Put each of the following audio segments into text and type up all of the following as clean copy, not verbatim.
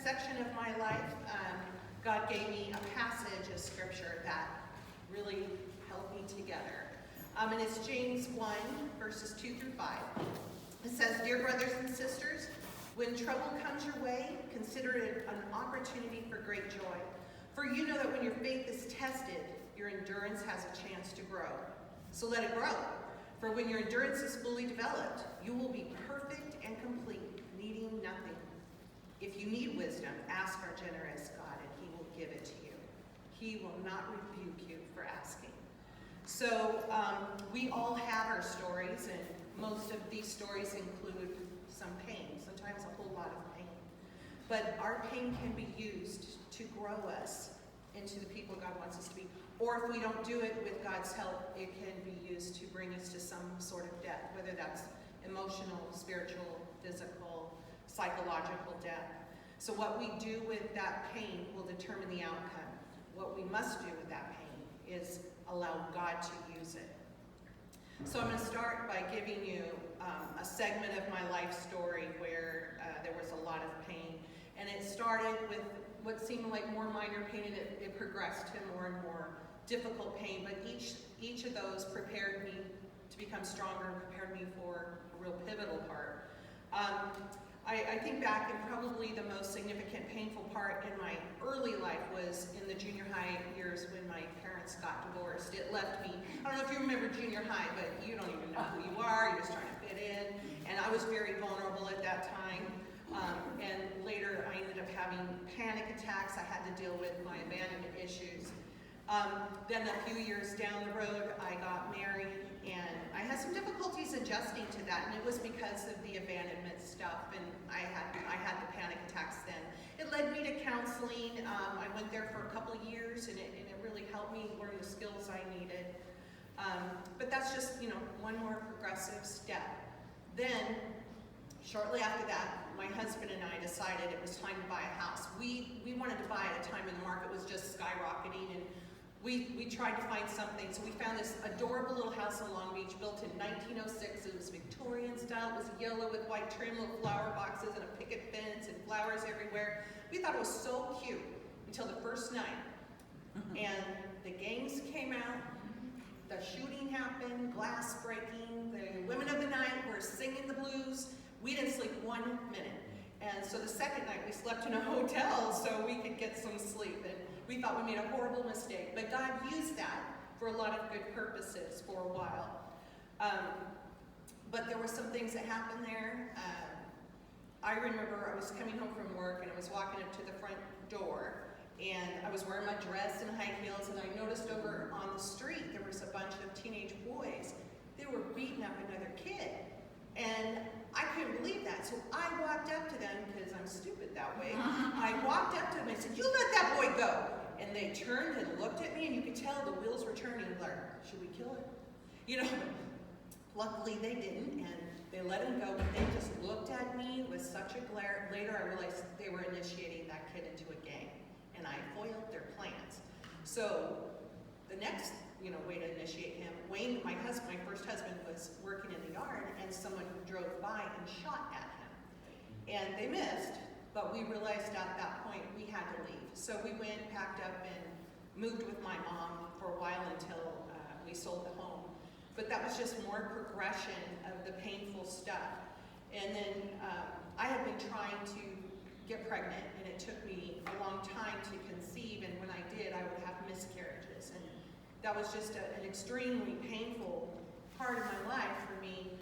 section of my life, God gave me a passage of scripture that really held me together. And it's James 1, verses 2 through 5. It says, "Dear brothers and sisters, when trouble comes your way, consider it an opportunity for great joy. For you know that when your faith is tested, your endurance has a chance to grow. So let it grow. For when your endurance is fully developed, you will be perfect and complete, needing nothing. If you need wisdom, ask our generous God, and he will give it to you. He will not rebuke you for asking." So we all have our stories, and most of these stories include some pain, sometimes a whole lot of pain. But our pain can be used to grow us into the people God wants us to be. Or if we don't do it with God's help, it can be used to bring us to some sort of death, whether that's emotional, spiritual, physical, psychological death. So what we do with that pain will determine the outcome. What we must do with that pain is allow God to use it. So I'm going to start by giving you a segment of my life story where there was a lot of pain. And it started with what seemed like more minor pain, and it progressed to more and more difficult pain. But each of those prepared me to become stronger and prepared me for a real pivotal part. I think back, and probably the most significant painful part in my early life was in the junior high years when my parents got divorced. It left me, I don't know if you remember junior high, but you don't even know who you are, you're just trying to fit in. And I was very vulnerable at that time. And later I ended up having panic attacks. I had to deal with my abandonment issues. Then a few years down the road, I got married, and I had some difficulties adjusting to that, and it was because of the abandonment stuff, and I had the panic attacks then. It led me to counseling. I went there for a couple of years, and it really helped me learn the skills I needed. But that's just, one more progressive step. Then, shortly after that, my husband and I decided it was time to buy a house. We wanted to buy at a time when the market was just skyrocketing, and we tried to find something. So we found this adorable little house in Long Beach, built in 1906. It was Victorian style. It was yellow with white trim, little flower boxes, and a picket fence, and flowers everywhere. We thought it was so cute until the first night. And the gangs came out, the shooting happened, glass breaking, the women of the night were singing the blues. We didn't sleep 1 minute. And so the second night we slept in a hotel so we could get some sleep. And we thought we made a horrible mistake. But God used that for a lot of good purposes for a while. But there were some things that happened there. I remember I was coming home from work, and I was walking up to the front door, and I was wearing my dress and high heels, and I noticed over on the street there was a bunch of teenage boys. They were beating up another kid. And I couldn't believe that. So I walked up to them, because I'm stupid that way. I walked up to them and I said, "You let that boy go." And they turned and looked at me, and you could tell the wheels were turning. Like, should we kill him? Luckily they didn't, and they let him go, but they just looked at me with such a glare. Later I realized they were initiating that kid into a gang, and I foiled their plans. So the next way to initiate him, Wayne, my first husband, was working in the yard, and someone drove by and shot at him. And they missed, but we realized at that point we had to leave. So we went, packed up, and moved with my mom for a while until we sold the home. But that was just more progression of the painful stuff. And then I had been trying to get pregnant, and it took me a long time to conceive, and when I did, I would have miscarriages. And that was just an extremely painful part of my life for me,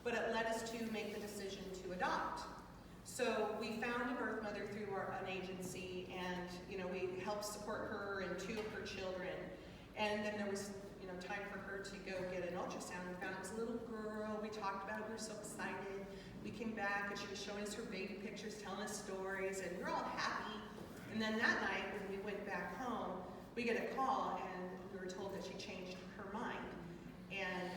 but it led us to make the decision to adopt. So we found a birth mother through an agency, and we helped support her and 2 of her children. And then there was time for her to go get an ultrasound. We found it was a little girl. We talked about it. We were so excited. We came back, and she was showing us her baby pictures, telling us stories, and we were all happy. And then that night, when we went back home, we get a call, and we were told that she changed her mind. And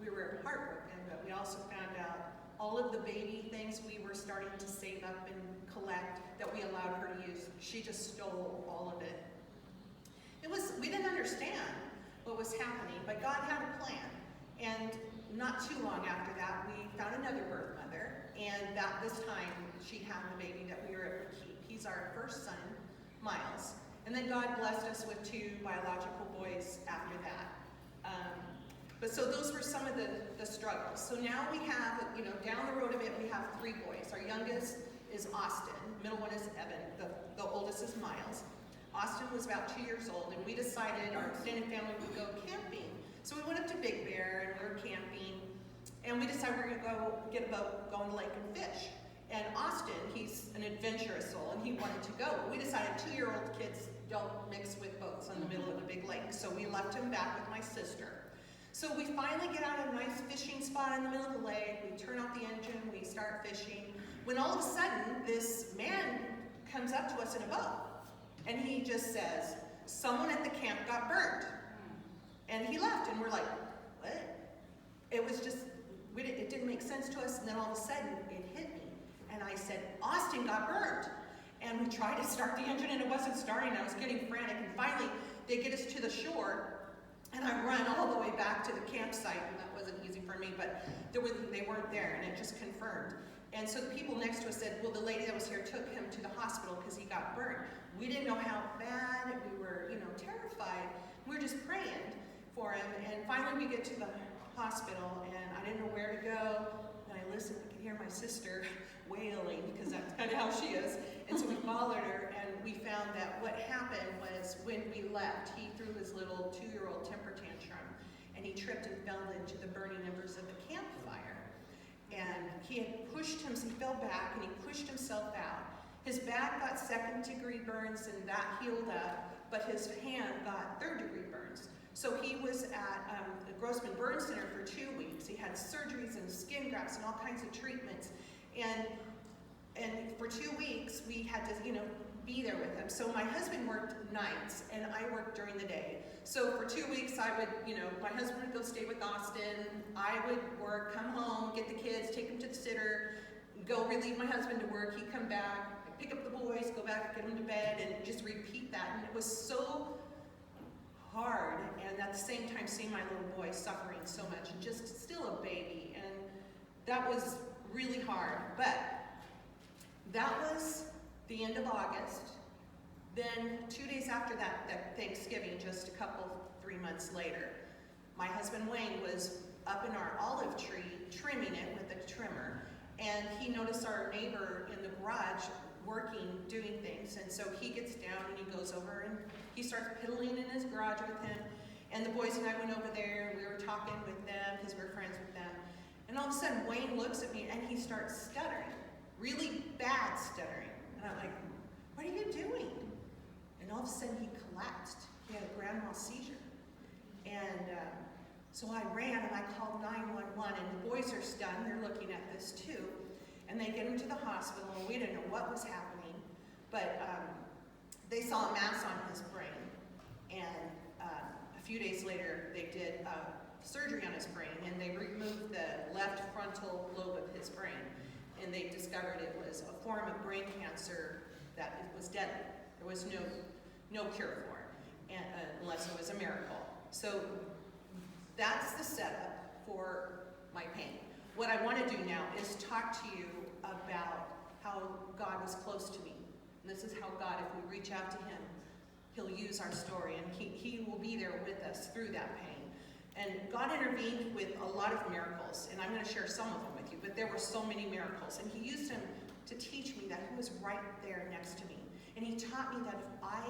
we were heartbroken, but we also found out all of the baby things we were starting to save up and collect that we allowed her to use. She just stole all of it. We didn't understand what was happening, but God had a plan. And not too long after that, we found another birth mother, and this time she had the baby that we were our first son, Miles. And then God blessed us with 2 biological boys after that. But so those were some of the struggles. So now we have, down the road a bit, we have 3 boys. Our youngest is Austin, middle one is Evan, the oldest is Miles. Austin was about 2 years old, and we decided our extended family would go camping. So we went up to Big Bear, and we were camping, and we decided we were gonna go get a boat, go in the lake and fish. And Austin, he's an adventurous soul, and he wanted to go. We decided 2-year-old kids don't mix with boats in the middle of a big lake, so we left him back with my sister. So we finally get out a nice fishing spot in the middle of the lake, we turn off the engine, we start fishing, when all of a sudden, this man comes up to us in a boat, and he just says, someone at the camp got burnt. And he left, and we're like, what? It was just, it didn't make sense to us, and then all of a sudden, it hit me. And I said, Austin got burnt. And we tried to start the engine, and it wasn't starting. I was getting frantic, and finally, they get us to the shore, and I run all the way back to the campsite, and that wasn't easy for me, but they weren't there, and it just confirmed. And so the people next to us said, well, the lady that was here took him to the hospital because he got burnt. We didn't know how bad, we were, terrified. We were just praying for him, and finally we get to the hospital, and I didn't know where to go, and I listened, I could hear my sister wailing, because that's kind of how she is, and so we followed her, and we found that what happened was when we left, he threw his little 2-year-old temper tantrum, and he tripped and fell into the burning embers of the campfire, and he had pushed him, he fell back, and he pushed himself out. His back got 2nd-degree burns, and that healed up, but his hand got 3rd-degree burns. So he was at the Grossman Burn Center for 2 weeks. He had surgeries and skin grafts and all kinds of treatments. And for 2 weeks, we had to, be there with him. So my husband worked nights, and I worked during the day. So for 2 weeks, I would, my husband would go stay with Austin. I would work, come home, get the kids, take them to the sitter, go relieve my husband to work. He'd come back, pick up the boys, go back, get them to bed, and just repeat that. And it was so hard, and at the same time seeing my little boy suffering so much, and just still a baby, and that was really hard. But that was the end of August. Then 2 days after that Thanksgiving, just a couple, 3 months later, my husband Wayne was up in our olive tree trimming it with a trimmer, and he noticed our neighbor in the garage working, doing things, and so he gets down and he goes over and he starts piddling in his garage with him, and the boys and I went over there and we were talking with them because we're friends with them, and all of a sudden Wayne looks at me and he starts stuttering, really bad stuttering, and I'm like, what are you doing? And all of a sudden he collapsed. He had a grand mal seizure, and so I ran and I called 911, and the boys are stunned, they're looking at this too. And they get him to the hospital, and we didn't know what was happening, but they saw a mass on his brain, and a few days later they did surgery on his brain, and they removed the left frontal lobe of his brain, and they discovered it was a form of brain cancer that it was deadly. There was no cure for it, and, unless it was a miracle. So that's the setup for my pain. What I want to do now is talk to you about how God was close to me. And this is how God, if we reach out to him, he'll use our story, and he will be there with us through that pain. And God intervened with a lot of miracles, and I'm going to share some of them with you, but there were so many miracles. And he used them to teach me that he was right there next to me. And he taught me that if I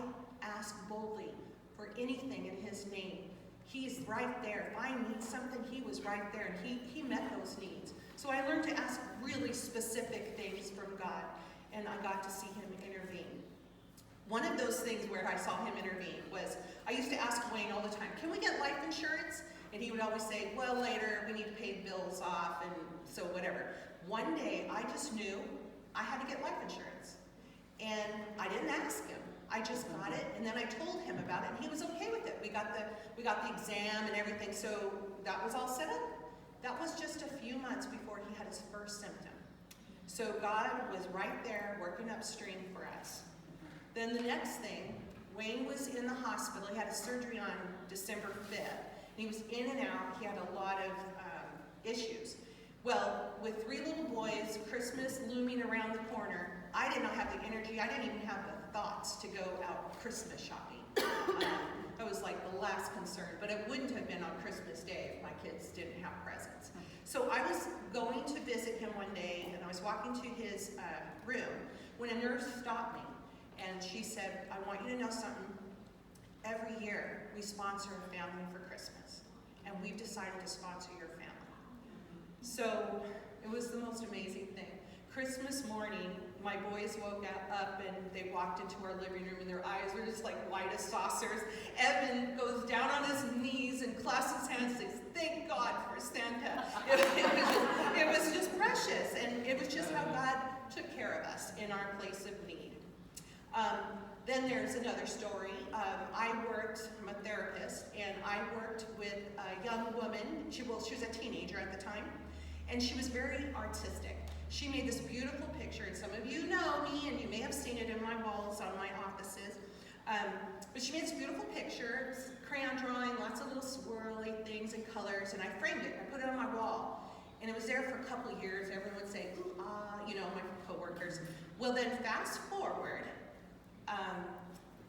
ask boldly for anything in his name, he's right there. If I need something, he was right there, and he met those needs. So I learned to ask really specific things from God, and I got to see him intervene. One of those things where I saw him intervene was, I used to ask Wayne all the time, can we get life insurance? And he would always say, well, later, we need to pay bills off, and so whatever. One day, I just knew I had to get life insurance. And I didn't ask him. I just got it, and then I told him about it, and he was okay with it. We got the exam and everything, so that was all set up. That was just a few months before he had his first symptom. So God was right there working upstream for us. Then the next thing, Wayne was in the hospital. He had a surgery on December 5th. He was in and out. He had a lot of issues. Well, with 3 little boys, Christmas looming around the corner, I did not have the energy eventually, I didn't even have the thoughts to go out Christmas shopping. That was like the last concern, but it wouldn't have been on Christmas Day if my kids didn't have presents. So I was going to visit him one day, and I was walking to his room when a nurse stopped me, and she said, I want you to know something. Every year, we sponsor a family for Christmas, and we've decided to sponsor your family. So it was the most amazing thing. Christmas morning, my boys woke up and they walked into our living room and their eyes were just like white as saucers. Evan goes down on his knees and clasps his hands and says, thank God for Santa. It was just precious, and it was just how God took care of us in our place of need. Then there's another story. I'm a therapist, and I worked with a young woman. She was a teenager at the time, and she was very artistic. She made this beautiful picture, and some of you know me, and you may have seen it in my walls on my offices. But she made this beautiful picture, crayon drawing, lots of little swirly things and colors, and I framed it. I put it on my wall, and it was there for a couple of years. Everyone would say, ooh, ah, my coworkers. Well, then fast forward,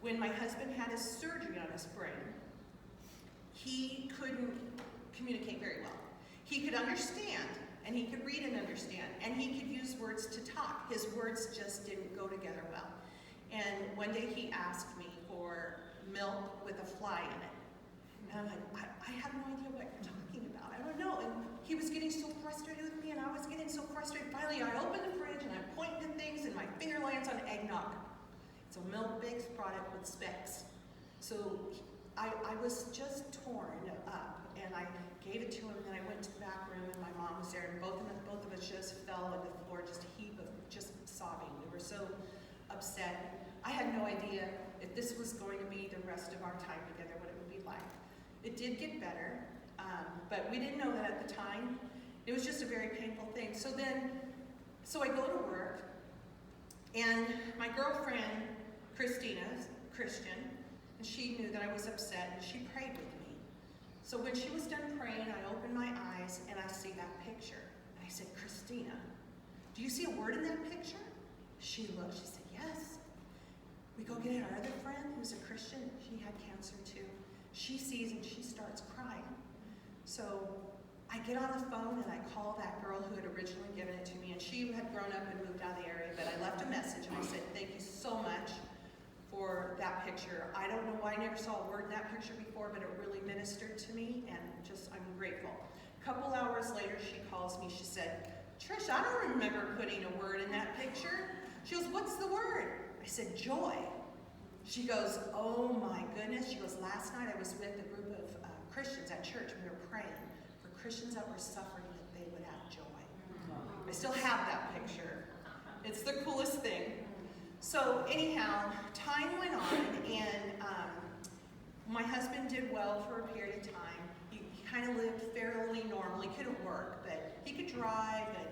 when my husband had his surgery on his brain, he couldn't communicate very well. He could understand, and he could read and understand, and he could use words to talk. His words just didn't go together well. And one day he asked me for milk with a fly in it. And I'm like, I have no idea what you're talking about. I don't know. And he was getting so frustrated with me, and I was getting so frustrated. Finally, I opened the fridge, and I point to things, and my finger lands on eggnog. It's a milk-based product with specks. So I was just torn up, and I gave it to him, and then I went to the back room, and my mom was there, and both of us just fell on the floor, just a heap of just sobbing. We were so upset. I had no idea if this was going to be the rest of our time together, what it would be like. It did get better, but we didn't know that at the time. It was just a very painful thing. So I go to work, and my girlfriend, Christina's Christian, and she knew that I was upset, and she prayed with me. So when she was done praying, I opened my eyes, and I see that picture. And I said, Christina, do you see a word in that picture? She looked, she said, yes. We go get our other friend, who's a Christian. She had cancer too. She sees and she starts crying. So I get on the phone and I call that girl who had originally given it to me, and she had grown up and moved out of the area, but I left a message and I said, thank you so much for that picture. I don't know why I never saw a word in that picture before, but it really ministered to me, and I'm grateful. A couple hours later, she calls me. She said, Trish, I don't remember putting a word in that picture. She goes, what's the word? I said, joy. She goes, oh my goodness. She goes, last night I was with a group of Christians at church. We were praying for Christians that were suffering, that they would have joy. I still have that picture. It's the coolest thing. So anyhow, time went on, and my husband did well for a period of time. He kind of lived fairly normal. He couldn't work, but he could drive and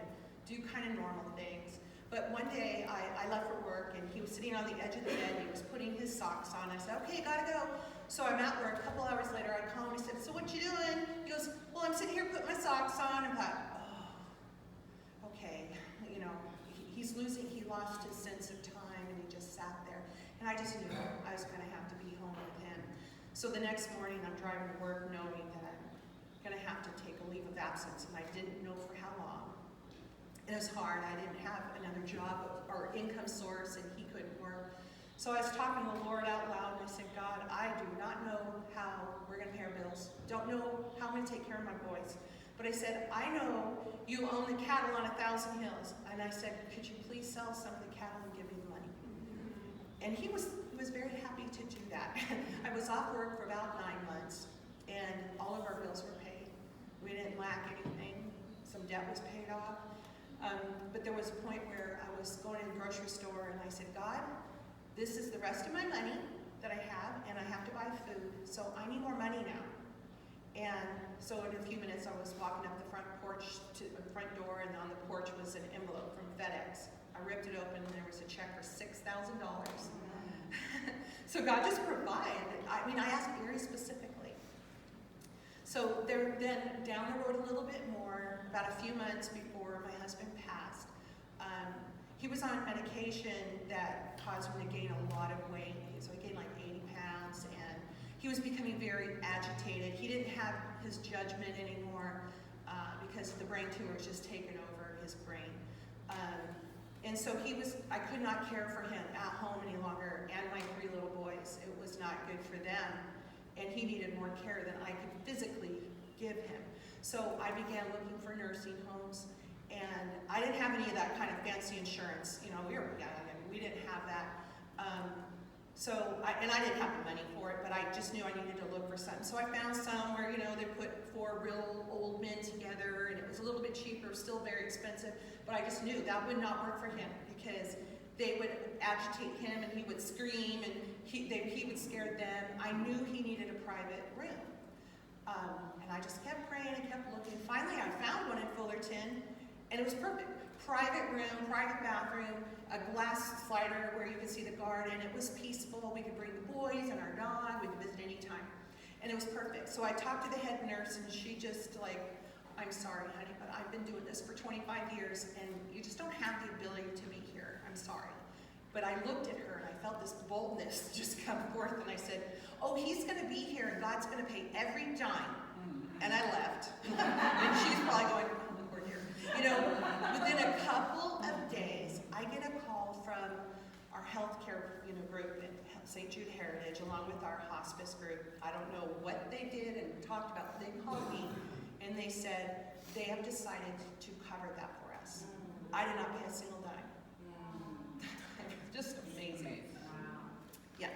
do kind of normal things. But one day, I left for work, and he was sitting on the edge of the bed, and he was putting his socks on. I said, okay, gotta go. So I'm at work. A couple hours later, I call him. I said, so what you doing? He goes, well, I'm sitting here putting my socks on. I thought, oh, okay. He lost his sense of time, and he just sat there. And I just knew I was going to have to be home with him. So the next morning, I'm driving to work knowing that I'm going to have to take a leave of absence, and I didn't know for how long. It was hard. I didn't have another job or income source, and he couldn't work. So I was talking to the Lord out loud, and I said, God, I do not know how we're going to pay our bills. Don't know how I'm going to take care of my boys. But I said, I know you own the cattle on 1,000 hills. And I said, could you please sell some of the cattle and give me the money? And he was very happy to do that. I was off work for about 9 months, and all of our bills were paid. We didn't lack anything. Some debt was paid off. But there was a point where I was going to the grocery store, and I said, God, this is the rest of my money that I have, and I have to buy food, so I need more money now. And so in a few minutes, I was walking up the front porch to the front door, and on the porch was an envelope from FedEx. I ripped it open, and there was a check for $6,000. So God just provided. I asked very specifically. So then down the road a little bit more, about a few months before my husband passed, he was on medication that caused him to gain a lot of weight. So he gained like 80 pounds, and he was becoming very agitated. He didn't have his judgment anymore because the brain tumor was just taken over his brain. And so I could not care for him at home any longer, and my 3 little boys. It was not good for them, and he needed more care than I could physically give him. So I began looking for nursing homes, and I didn't have any of that kind of fancy insurance. You know, we were young, and we didn't have that. I didn't have the money for it, but I just knew I needed to look for something. So I found some where, you know, they put 4 real old men together, and it was a little bit cheaper, still very expensive, but I just knew that would not work for him because they would agitate him, and he would scream, and he would scare them. I knew he needed a private room. And I just kept praying and kept looking. Finally, I found one in Fullerton, and it was perfect. Private room, private bathroom, a glass slider where you could see the garden. It was peaceful. We could bring the boys and our dog. We could visit anytime. And it was perfect. So I talked to the head nurse, and she just I'm sorry, honey, but I've been doing this for 25 years, and you just don't have the ability to be here. I'm sorry. But I looked at her, and I felt this boldness just come forth, and I said, oh, he's going to be here, and God's going to pay every dime. And I left. And she's probably going, oh, Lord, here. You know, within a couple of days, I get a call from our healthcare group at St. Jude Heritage, along with our hospice group. I don't know what they did and talked about, but they called me, and they said they have decided to cover that for us. I did not pay a single dime. Just amazing. Wow. Yeah.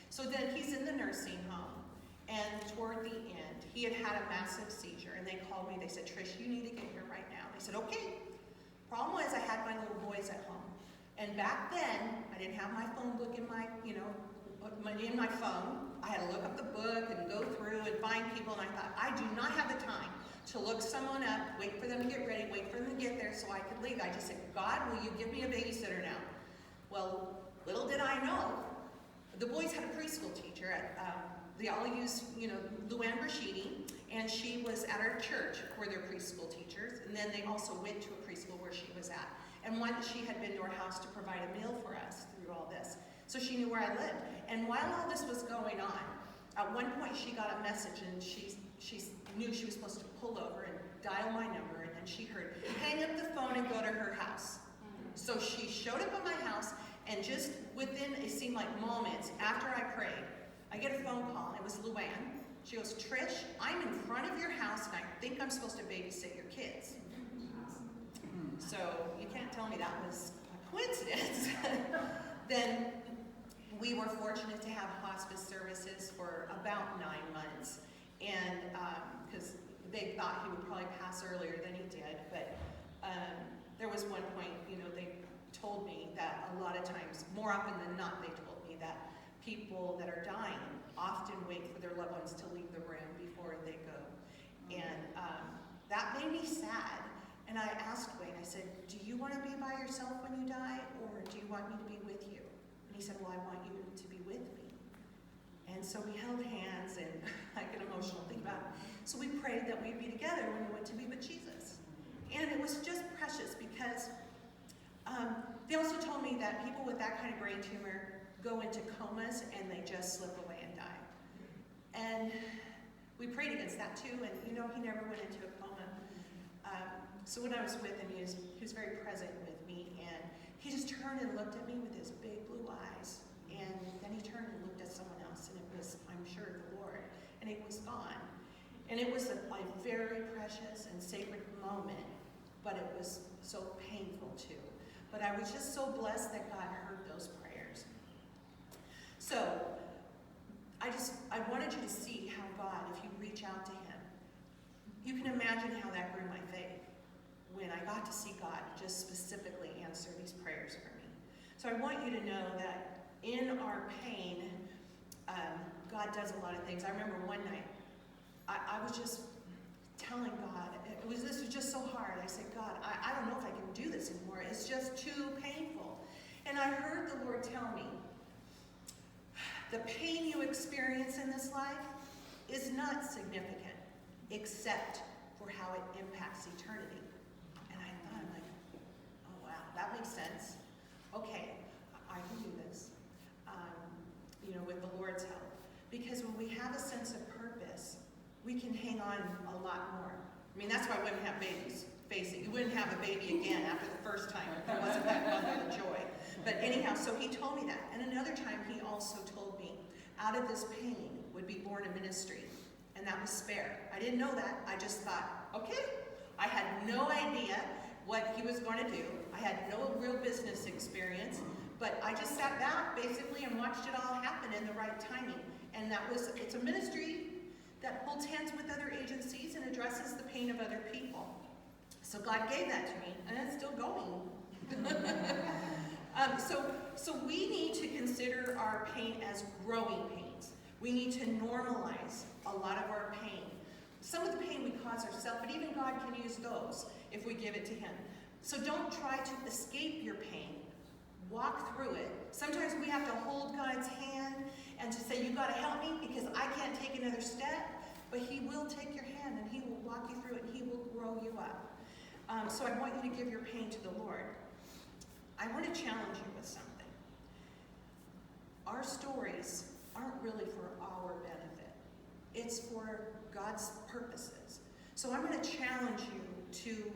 So then he's in the nursing home, and toward the end, he had had a massive seizure, and they called me. They said, Trish, you need to get here right now. I said, okay. Problem was, I had my little boys at home, and back then, I didn't have my phone book in my, in my phone. I had to look up the book and go through and find people, and I thought, I do not have the time to look someone up, wait for them to get ready, wait for them to get there so I could leave. I just said, God, will you give me a babysitter now? Well, little did I know, the boys had a preschool teacher they all used, Luann Brashidi, and she was at our church where they're preschool teachers, and then they also went to a preschool where she was at. And she had been to our house to provide a meal for us through all this. So she knew where I lived. And while all this was going on, at one point she got a message, and she knew she was supposed to pull over and dial my number, and then she heard, hang up the phone and go to her house. So she showed up at my house, and just within, it seemed like moments after I prayed, I get a phone call. It was Luann. She goes, Trish, I'm in front of your house, and I think I'm supposed to babysit your kids. So you can't tell me that was a coincidence. Then we were fortunate to have hospice services for about 9 months, and because they thought he would probably pass earlier than he did, but there was one point, they told me that a lot of times, more often than not, they told me that people that are dying often wait for their loved ones to leave the room before they go. And that made me sad. And I asked Wayne, I said, do you want to be by yourself when you die, or do you want me to be with you? And he said, well, I want you to be with me. And so we held hands, and I get emotional thinking about it. So we prayed that we'd be together when we went to be with Jesus. And it was just precious because they also told me that people with that kind of brain tumor go into comas and they just slip away and die. And we prayed against that too, and he never went into a coma. So when I was with him, he was very present with me, and he just turned and looked at me with his big blue eyes, and then he turned and looked at someone else, and it was, I'm sure, the Lord, and it was gone. And it was a very precious and sacred moment, but it was so painful too. But I was just so blessed that God heard those prayers. So I wanted you to see how God, if you reach out to him, you can imagine how that grew my faith when I got to see God just specifically answer these prayers for me. So I want you to know that in our pain, God does a lot of things. I remember one night, I was just telling God, this was just so hard. I said, God, I don't know if I can do this anymore. It's just too painful. And I heard the Lord tell me, the pain you experience in this life is not significant, except for how it impacts eternity. And I thought, oh wow, that makes sense. Okay, I can do this. have a sense of purpose, we can hang on a lot more. I mean, that's why I wouldn't have babies. Face it, you wouldn't have a baby again after the first time. It wasn't that bundle of joy. But anyhow, so he told me that. And another time he also told me, out of this pain would be born a ministry. And that was Spare. I didn't know that. I just thought, okay. I had no idea what he was going to do. I had no real business experience. But I just sat back, basically, and watched it all happen in the right timing. And it's a ministry that holds hands with other agencies and addresses the pain of other people. So God gave that to me, and it's still going. So we need to consider our pain as growing pains. We need to normalize a lot of our pain. Some of the pain we cause ourselves, but even God can use those if we give it to him. So don't try to escape your pain. Walk through it. Sometimes we have to hold God's hand and to say, you've got to help me because I can't take another step. But he will take your hand and he will walk you through it and he will grow you up. So I want you to give your pain to the Lord. I want to challenge you with something. Our stories aren't really for our benefit. It's for God's purposes. So I'm going to challenge you to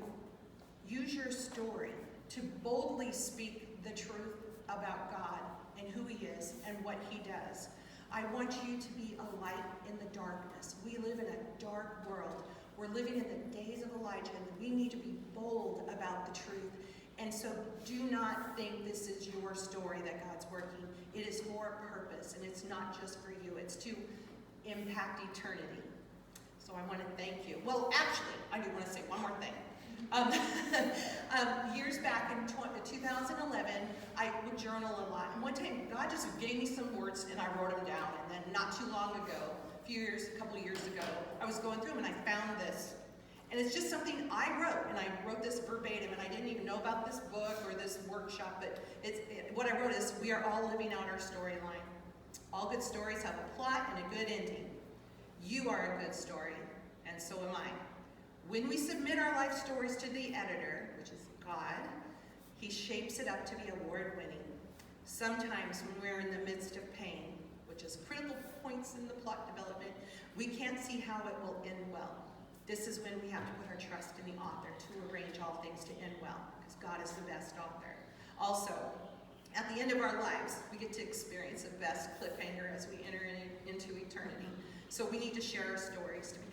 use your story to boldly speak the truth about God and who he is and what he does. I want you to be a light in the darkness. We live in a dark world. We're living in the days of Elijah, and we need to be bold about the truth. And so do not think this is your story that God's working. It is for a purpose, and it's not just for you. It's to impact eternity. So I want to thank you. Well, actually, I do want to say one more thing. Years back in 2011, I would journal a lot. And one time, God just gave me some words, and I wrote them down. And then not too long ago, a couple of years ago, I was going through them, and I found this. And it's just something I wrote, and I wrote this verbatim, and I didn't even know about this book or this workshop, but what I wrote is, we are all living out our storyline. All good stories have a plot and a good ending. You are a good story, and so am I. When we submit our life stories to the editor, which is God, he shapes it up to be award-winning. Sometimes when we're in the midst of pain, which is critical points in the plot development, we can't see how it will end well. This is when we have to put our trust in the author to arrange all things to end well, because God is the best author. Also, at the end of our lives, we get to experience the best cliffhanger as we enter into eternity. So we need to share our stories to be